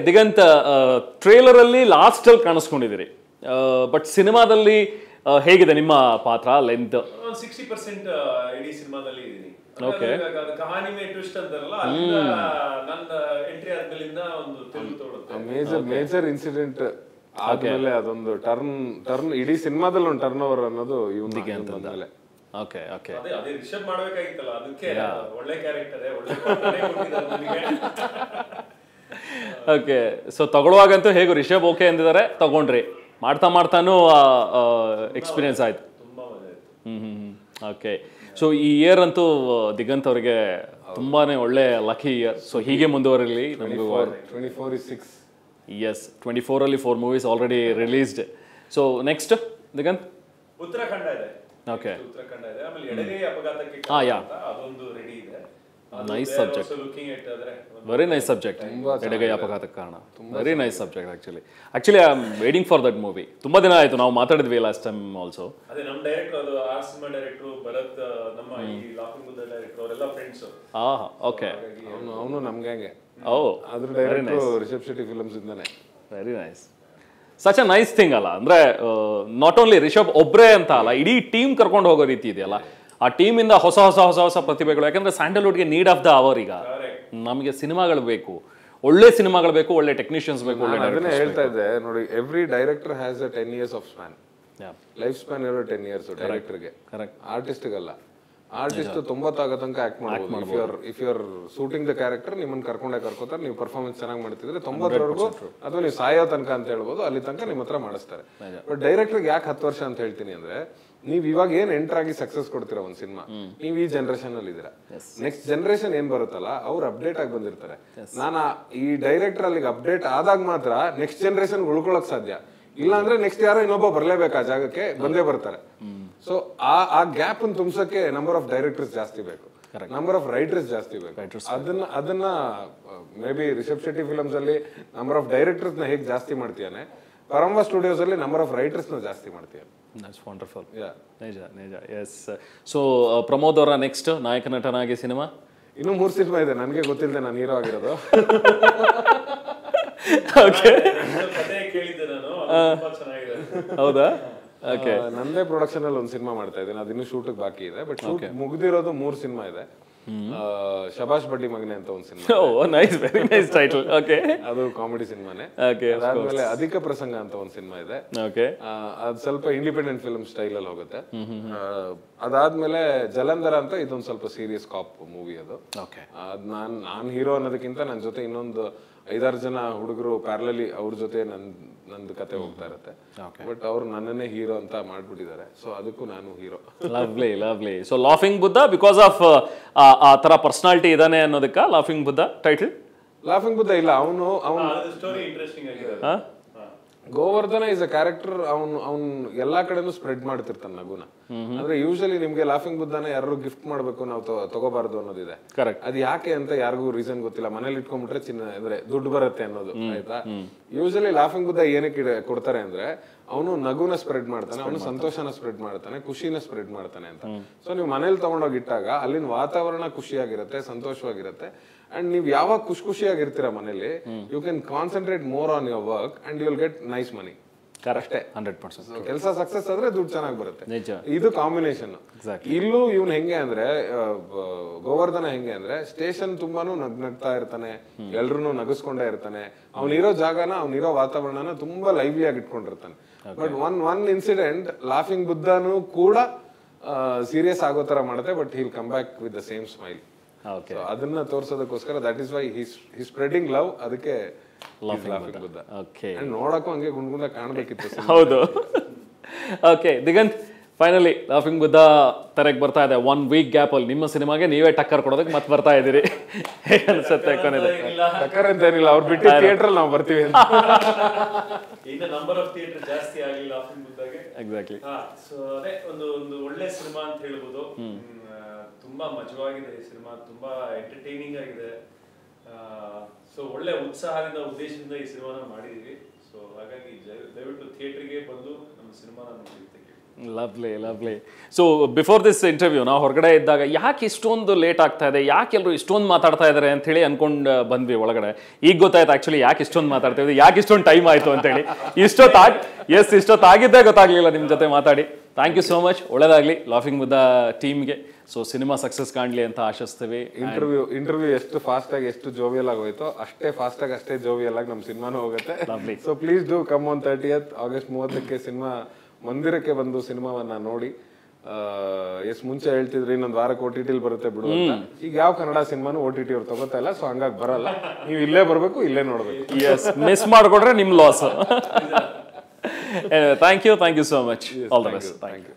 Diganth trailer ಅಲ್ಲಿ last ಅಲ್ಲಿ ಕಾಣಿಸ್ಕೊಂಡಿದ್ದೀರಿ, but ಸಿನಿಮಾದಲ್ಲಿ ಹೇಗಿದೆ ನಿಮ್ಮ ಪಾತ್ರ ಲೆಂತ್? 60% ಇಡೀ ಸಿನಿಮಾದಲ್ಲಿ ಇದೀನಿ. ಓಕೆ, ಕಹಾನಿ ಮೇ ಟ್ವಿಸ್ಟ್ ಅಂತಾರಲ್ಲ, ನನ್ನ ಎಂಟ್ರಿ ಆದ್ಮೇಲಿಂದ ಒಂದು ತಿರುವು ತಗೊಳುತ್ತೆ. ಮೇಜರ್ ಇನ್ಸಿಡೆಂಟ್ ಆದ್ಮೇಲೆ ಅದೊಂದು ಟರ್ನ್ ಇಡೀ ಸಿನಿಮಾದಲ್ಲಿ ಒಂದು ಟರ್ನ್ ಓವರ್ ಅನ್ನೋದು ಇವನಿಗೆ ಅಂತಂದ್ರೆ. ಓಕೆ ಓಕೆ, ಅದೇ ರಿಷಬ್ ಮಾಡ್ಬೇಕಾಗಿತ್ತಲ್ಲ, ಅದಕ್ಕೆ ಒಳ್ಳೆ ಕ್ಯಾರೆಕ್ಟರ್ ಒಳ್ಳೆ ಪಾತ್ರನೇ ಕೊಟ್ಟಿದ್ದಾರೆ ನನಗೆ. ಓಕೆ, ಸೊ ತಗೊಳ್ಳುವಾಗಂತೂ ಹೇಗೂ ರಿಷಬ್ ಓಕೆ ಅಂದಿದ್ದಾರೆ, ತಗೊಂಡ್ರಿ, ಮಾಡ್ತಾ ಮಾಡ್ತಾನು ಎಕ್ಸ್ಪೀರಿಯನ್ಸ್ ಆಯ್ತು, ತುಂಬಾ ಮಜಾ ಆಯ್ತು. ಓಕೆ, ಸೊ ಈ ಇಯರ್ ಅಂತೂ ದಿಗಂತ್ ಅವರಿಗೆ ತುಂಬಾನೇ ಒಳ್ಳೆ ಲಕ್ಕಿ ಇಯರ್. ಸೊ ಹೀಗೆ ಮುಂದುವರಿಲಿ. 24 is 6. ಎಸ್, 24 ಅಲ್ಲಿ 4 movies already released. So next Diganth? Uttarakhand ಇದೆ. ಓಕೆ, ಉತ್ತರಾಖಂಡ ಇದೆ. ಆಮೇಲೆ ಎಡಗೈ ಅಪಘಾತಕ್ಕೆ ಅದೊಂದು ರೆಡಿ ಇದೆ. Nice subject, very nice subject. ಎಡಗೈ ಅಪಘಾತಕ್ಕೆ ಕಾರಣ, very nice subject. Actually I am waiting for that movie. ತುಂಬಾ ದಿನ ಆಯ್ತು, ನಾವು ಮಾತಾಡಿದ್ವಿ ಲಾಸ್ಟ್ ಟೈಮ್ ಆಲ್ಸೋ. ಅದೇ ನಮ್ಮ ಡೈರೆಕ್ಟರ್, ಅದು ಆ ಸಿನಿಮಾ ಡೈರೆಕ್ಟರ್ ಭರತ್, ನಮ್ಮ ಈ ಲಾಫಿಂಗ್ ಬುದ್ಧ ಡೈರೆಕ್ಟರ್, ಅವರೆಲ್ಲ ಫ್ರೆಂಡ್ಸ್. ಓಕೆ, ಅವನು ನಮ್ಗೆ ಹಂಗೆ. ಅದ್ರ ಡೈರೆಕ್ಟರ್ ರಿಷಬ್ ಶೆಟ್ಟಿ ಫಿಲ್ಮ್ಸ್ ಇಂದಾನೆ. Very nice, such a nice thing ಅಲ್ಲ, ಅಂದ್ರೆ ನಾಟ್ ಓನ್ಲಿ ರಿಷಬ್ ಒಬ್ರೇ ಅಂತ ಅಲ್ಲ, ಇಡೀ ಟೀಮ್ ಕರ್ಕೊಂಡು ಹೋಗೋ ರೀತಿ ಇದೆಯಲ್ಲ, ಆ ಟೀಮಿಂದ ಹೊಸ ಹೊಸ ಹೊಸ ಹೊಸ ಪ್ರತಿಭೆಗಳು. ಯಾಕಂದ್ರೆ ಸ್ಯಾಂಡಲ್ವುಡ್ಗೆ ನೀಡ್ ಆಫ್ ದ ಅವರ್ ಈಗ. ನಮಗೆ ಸಿನಿಮಾಗಳು ಬೇಕು, ಒಳ್ಳೆ ಸಿನಿಮಾಗಳು ಬೇಕು, ಒಳ್ಳೆ ಟೆಕ್ನಿಷಿಯನ್ಸ್ ಬೇಕು, ಒಳ್ಳೆ ಡೈರೆಕ್ಟರ್. ಹೇಳ್ತಾ ಇದ್ದೆ ನೋಡಿ, every director has a 10 years of span. Life span ಇರೋ 10 years ಡೈರೆಕ್ಟರ್ಗೆ. ಕರೆಕ್ಟ್. ಆರ್ಟಿಸ್ಟ್ಗಲ್ಲ. ಆರ್ಟಿಸ್ಟ್ 90 ಆಗೋ ತನಕ ಆಕ್ಟ್ ಮಾಡ್ಬೋದು. If you are shooting the character, ನಿಮ್ಮನ್ನ ಕರ್ಕೋತಾರೆ, ನೀವು ಪರ್ಫಾರ್ಮೆನ್ಸ್ ಚೆನ್ನಾಗಿ ಮಾಡ್ತಿದ್ರೆ 90ವರೆಗೂ, ಅಥವಾ ನೀವು ಸಾಯೋ ತನಕ ಅಂತ ಹೇಳ್ಬೋದು, ಅಲ್ಲಿ ತನಕ ನಿಮ್ಮ ಹತ್ರ ಮಾಡಿಸ್ತಾರೆ. ಬಟ್ ಡೈರೆಕ್ಟರ್ಗೆ ಯಾಕೆ 10 ವರ್ಷ ಅಂತ ಹೇಳ್ತೀನಿ ಅಂದ್ರೆ, ನೀವ್ ಇವಾಗ ಏನ್ ಎಂಟರ್ ಆಗಿ ಸಕ್ಸಸ್ ಕೊಡ್ತೀರಾ ಒಂದ್ ಸಿನಿಮಾ, ನೀವ್ ಈ ಜನರೇಷನ್ ಅಲ್ಲಿ ಇದೀರಾ. ನೆಕ್ಸ್ಟ್ ಜನರೇಷನ್ ಏನ್ ಬರುತ್ತಲ್ಲ, ಅವ್ರು ಅಪ್ಡೇಟ್ ಆಗಿ ಬಂದಿರ್ತಾರೆ. ನಾನು ಈ ಡೈರೆಕ್ಟರ್ ಅಲ್ಲಿಗೆ ಅಪ್ಡೇಟ್ ಆದಾಗ ಮಾತ್ರ ನೆಕ್ಸ್ಟ್ ಜನರೇಷನ್ ಉಳ್ಕೊಳಕ್ ಸಾಧ್ಯ. ಇಲ್ಲ ಅಂದ್ರೆ ನೆಕ್ಸ್ಟ್ ಯಾರೋ ಇನ್ನೊಬ್ಬ ಬರ್ಲೇಬೇಕು ಆ ಜಾಗಕ್ಕೆ, ಬಂದೇ ಬರ್ತಾರೆ. ಸೊ ಆ ಗ್ಯಾಪ್ ಅನ್ನು ತುಂಬಸಕ್ಕೆ ನಂಬರ್ ಆಫ್ ಡೈರೆಕ್ಟರ್ಸ್ ಜಾಸ್ತಿ ಬೇಕು, ನಂಬರ್ ಆಫ್ ರೈಟರ್ಸ್ ಜಾಸ್ತಿ ಬೇಕು. ಅದನ್ನ maybe Rishab Shetty films ಅಲ್ಲಿ ನಂಬರ್ ಆಫ್ ಡೈರೆಕ್ಟರ್ಸ್ ನ ಹೇಗೆ ಜಾಸ್ತಿ ಮಾಡ್ತೀಯಾನೆ, ಪರಂಬ ಸ್ಟುಡಿಯೋಸ್ ಅಲ್ಲಿ ನಂಬರ್ ಆಫ್ ರೈಟರ್ಸ್ ನ ಜಾಸ್ತಿ ಮಾಡ್ತೀಯಾನೆ. That's wonderful. ನಿಜ. ಎಸ್. ಸೊ ಪ್ರಮೋದ್ ಅವರ ನೆಕ್ಸ್ಟ್ ನಾಯಕ ನಟನಾಗಿ ಸಿನಿಮಾ? ಇನ್ನೂ 3 ಸಿನಿಮಾ ಇದೆ, ನನಗೆ ಗೊತ್ತಿಲ್ಲದೆ ನಾನು ಹೀರೋ ಆಗಿರೋದು. ಹೌದಾ? ಓಕೆ, ನಂದೇ ಪ್ರೊಡಕ್ಷನ್ ಅಲ್ಲಿ ಒಂದು ಸಿನಿಮಾ ಮಾಡ್ತಾ ಇದ್ದೀನಿ, ಅದಿನ್ನೂ ಶೂಟ್ ಬಾಕಿ ಇದೆ. ಬಟ್ ಶೂಟ್ ಮುಗ್ದಿರೋದು 3 ಸಿನಿಮಾ ಇದೆ. ಶಬಾಷ್ ಬಡ್ಡಿ ಮಗನೆ ಅಂತ ಒಂದು cinema. Nice, very nice title. Okay, ಅದು ಕಾಮಿಡಿ ಸಿನಿಮಾನೆ. ಓಕೆ, ಅದಾದ್ಮೇಲೆ ಅಧಿಕ ಪ್ರಸಂಗ ಅಂತ ಒಂದು ಸಿನಿಮಾ ಇದೆ. ಓಕೆ, ಅದು ಸ್ವಲ್ಪ ಇಂಡಿಪೆಂಡೆಂಟ್ ಫಿಲ್ಮ್ ಸ್ಟೈಲ್ ಅಲ್ಲಿ ಹೋಗುತ್ತೆ. ಅದಾದ್ಮೇಲೆ ಜಲಂಧರ ಅಂತ ಇದೊಂದು ಸ್ವಲ್ಪ ಸೀರಿಯಸ್ ಕಾಪ್ ಮೂವಿ. ಅದು ನಾನ್ ಹೀರೋ ಅನ್ನೋದಕ್ಕಿಂತ ನನ್ನ ಜೊತೆ ಇನ್ನೊಂದು 5-6 ಜನ ಹುಡುಗರು ಪ್ಯಾರಲಲಿ ಅವ್ರ ಜೊತೆ ನಂದು ಕತೆ ಹೋಗ್ತಾ ಇರುತ್ತೆ. ಬಟ್ ಅವ್ರು ನನ್ನನ್ನೇ ಹೀರೋ ಅಂತ ಮಾಡ್ಬಿಟ್ಟಿದ್ದಾರೆ. ಸೊ ಅದಕ್ಕೂ ನಾನು hero. Lovely lovely. So laughing Buddha because of ಆ ತರ ಪರ್ಸನಾಲಿಟಿ ಇದಾನೆ ಅನ್ನೋದಕ್ಕ laughing Buddha title? Laughing Buddha ಇಲ್ಲ, ಅವನು ಸ್ಟೋರಿ ಇಂಟ್ರೆಸ್ಟಿಂಗ್ ಆಗಿದೆ. Govardhana is a character. ಅವ್ನು ಎಲ್ಲಾ ಕಡೆನೂ ಸ್ಪ್ರೆಡ್ ಮಾಡ್ತಿರ್ತಾನೆ ನಗುನ. ಅಂದ್ರೆ ಯೂಶಲಿ ನಿಮ್ಗೆ ಲಾಫಿಂಗ್ ಬುದ್ಧನ ಯಾರು ಗಿಫ್ಟ್ ಮಾಡ್ಬೇಕು, ನಾವು ತಗೋಬಾರ್ದು ಅನ್ನೋದಿದೆ. ಅದು ಯಾಕೆ ಅಂತ ಯಾರಿಗೂ ರೀಸನ್ ಗೊತ್ತಿಲ್ಲ. ಮನೇಲಿ ಇಟ್ಕೊಂಡ್ಬಿಟ್ರೆ ಅಂದ್ರೆ ದುಡ್ಡು ಬರುತ್ತೆ ಅನ್ನೋದು. ಆಯ್ತಾ? ಯೂಶಲಿ ಲಾಫಿಂಗ್ ಬುದ್ಧ ಏನಕ್ಕೆ ಕೊಡ್ತಾರೆ ಅಂದ್ರೆ, ಅವನು ನಗುನ ಸ್ಪ್ರೆಡ್ ಮಾಡ್ತಾನೆ, ಅವನು ಸಂತೋಷನ ಸ್ಪ್ರೆಡ್ ಮಾಡ್ತಾನೆ, ಖುಷಿನ ಸ್ಪ್ರೆಡ್ ಮಾಡ್ತಾನೆ ಅಂತ. ಸೊ ನೀವು ಮನೇಲಿ ತಗೊಂಡೋಗಿ ಇಟ್ಟಾಗ ಅಲ್ಲಿನ ವಾತಾವರಣ ಖುಷಿಯಾಗಿರುತ್ತೆ, ಸಂತೋಷವಾಗಿರುತ್ತೆ. ಅಂಡ್ ನೀವು ಯಾವಾಗ ಖುಷಿಯಾಗಿರ್ತೀರಾ ಮನೇಲಿ, you can concentrate more on your work and you will get nice money. ಅಷ್ಟೇ, 100%. ಕೆಲಸ ಸಕ್ಸಸ್ ಆದ್ರೆ ದುಡ್ಡು ಚೆನ್ನಾಗಿ ಬರುತ್ತೆ. ಇದು ಕಾಂಬಿನೇಷನ್. ಇಲ್ಲೂ ಇವ್ನು ಹೆಂಗೆ ಅಂದ್ರೆ, ಗೋವರ್ಧನ ಹೆಂಗೆ ಅಂದ್ರೆ, ಸ್ಟೇಷನ್ ತುಂಬಾನು ನಗ್ತಾ ಇರ್ತಾನೆ, ಎಲ್ರು ನಗಸ್ಕೊಂಡೇ ಇರ್ತಾನೆ. ಅವ್ನಿರೋ ಜಾಗನ, ಅವ್ನಿರೋ ವಾತಾವರಣನ ತುಂಬಾ ಲೈವ್ಲಿ ಆಗಿ ಇಟ್ಕೊಂಡಿರ್ತಾನೆ. ಬಟ್ ಒನ್ ಇನ್ಸಿಡೆಂಟ್ ಲಾಫಿಂಗ್ ಬುದ್ಧನು ಕೂಡ ಸೀರಿಯಸ್ ಆಗೋ ತರ ಮಾಡುತ್ತೆ. But he'll come back with the same smile. ಅದನ್ನ ತೋರ್ಸೋದಕ್ಕೋಸ್ಕರ that is why he spreading love. ಅದಕ್ಕೆ ಲಾಫಿಂಗ್ ಬುದ್ಧ. ನೋಡಕ್ಕೂ ಹಂಗೆ ಗುಂಡ್ಗುಂಡ ಕಾಣ್ಬೇಕಿತ್ತು. ಹೌದು. Okay Diganth, finally laughing Buddha ತೆರೆಗೆ ಬರ್ತಾ ಇದೆ. 1 week ಗ್ಯಾಪ್ ಅಲ್ಲಿ ನಿಮ್ಮ ಸಿನಿಮಾಗೆ ನೀವೇ ಟಕ್ಕರ್ ಕೊಡೋದಕ್ಕೆ ಮತ್ತೆ ಬರ್ತಾ ಇದ್ದೀರಿ. ಹೇಗೆ ಅನ್ಸುತ್ತೆ? ಟಕ್ಕರ್ ಅಂತ ಏನಿಲ್ಲ, ಅವ್ರು ಬಿಟ್ಟು ಥಿಯೇಟರ್ ನಾವು ಬರ್ತೀವಿ ಅಂತ. ಇನ್ನು ನಂಬರ್ ಆಫ್ ಥಿಯೇಟರ್ ಜಾಸ್ತಿ ಆಗಲಿ ಲಾಫಿಂಗ್ ಬುದ್ಧಗೆ. ಎಕ್ಸಾಕ್ಟ್ಲಿ. ಸೊ ಅದೇ ಒಂದು ಒಳ್ಳೆ ಸಿನಿಮಾ ಅಂತ ಹೇಳ್ಬೋದು. ತುಂಬಾ ಮಜವಾಗಿದೆ ಈ ಸಿನಿಮಾ, ತುಂಬಾ ಎಂಟರ್ಟೈನಿಂಗ್ ಆಗಿದೆ. ಸೊ ಒಳ್ಳೆ ಉತ್ಸಾಹದಿಂದ ಉದ್ದೇಶದಿಂದ ಈ ಸಿನಿಮಾನ ಮಾಡಿದೀವಿ. ಸೊ ಹಾಗಾಗಿ ದಯವಿಟ್ಟು ಥಿಯೇಟರ್ಗೆ ಬಂದು ನಮ್ಮ ಸಿನಿಮಾನ ನೋಡಿ. Lovely so before this interview ನಾವು ಹೊರಗಡೆ ಇದ್ದಾಗ ಯಾಕೆ ಇಷ್ಟೊಂದು ಲೇಟ್ ಆಗ್ತಾ ಇದೆ, ಯಾಕೆ ಎಲ್ಲರೂ ಇಷ್ಟೊಂದು ಮಾತಾಡ್ತಾ ಇದ್ದಾರೆ ಅಂತ ಹೇಳಿ ಅನ್ಕೊಂಡು ಬಂದ್ವಿ ಒಳಗಡೆ. ಈಗ ಗೊತ್ತಾಯ್ತು ಆಕ್ಚುಲಿ ಯಾಕೆ ಇಷ್ಟೊಂದು ಮಾತಾಡ್ತಾ ಇದ್ವಿ, ಯಾಕೆ ಇಷ್ಟೊಂದು ಟೈಮ್ ಆಯ್ತು ಅಂತೇಳಿ. ಇಷ್ಟೊತ್ತಾಗಿದ್ದೇ ಗೊತ್ತಾಗ್ಲಿಲ್ಲ ನಿಮ್ಮ ಜೊತೆ ಮಾತಾಡಿ. Thank you so much. ಒಳ್ಳೇದಾಗ್ಲಿ ಲಾಫಿಂಗ್ ವಿತ್ ದ ಟೀಮ್ಗೆ. ಸೊ ಸಿನಿಮಾ ಸಕ್ಸಸ್ ಕಾಣ್ಲಿ ಅಂತ ಆಶಿಸ್ತೀವಿ. ಇಂಟರ್ವ್ಯೂ ಎಷ್ಟು ಫಾಸ್ಟ್ ಆಗಿ ಎಷ್ಟು ಜೋವಿಯಲ್ ಆಗೋಯ್ತು ಅಷ್ಟೇ ಫಾಸ್ಟ್ ಆಗಿ ಅಷ್ಟೇ ಜೋವಿಯಲ್ ಆಗಿ ನಮ್ಮ ಸಿನಿಮಾನು ಹೋಗುತ್ತೆ. So please do come on 30th August 30ಕ್ಕೆ ಸಿನಿಮಾ ಮಂದಿರಕ್ಕೆ ಬಂದು ಸಿನಿಮಾವನ್ನ ನೋಡಿ. ಎಷ್ಟು ಮುಂಚೆ ಹೇಳ್ತಿದ್ರಿ ಇನ್ನೊಂದು ವಾರಕ್ಕೆ OTT ಬರುತ್ತೆ ಬಿಡು ಅಂತ. ಈಗ ಯಾವ ಕನ್ನಡ ಸಿನಿಮಾನು OTT ಅವ್ರು ತಗೋತಾ ಇಲ್ಲ, ಸೊ ಹಂಗಾಗಿ ಬರಲ್ಲ. ನೀವು ಇಲ್ಲೇ ಬರ್ಬೇಕು, ಇಲ್ಲೇ ನೋಡ್ಬೇಕು. ಮಿಸ್ ಮಾಡ್ಕೊಡ್ರೆ ನಿಮ್ loss. Thank you so much. All the best. Thank you.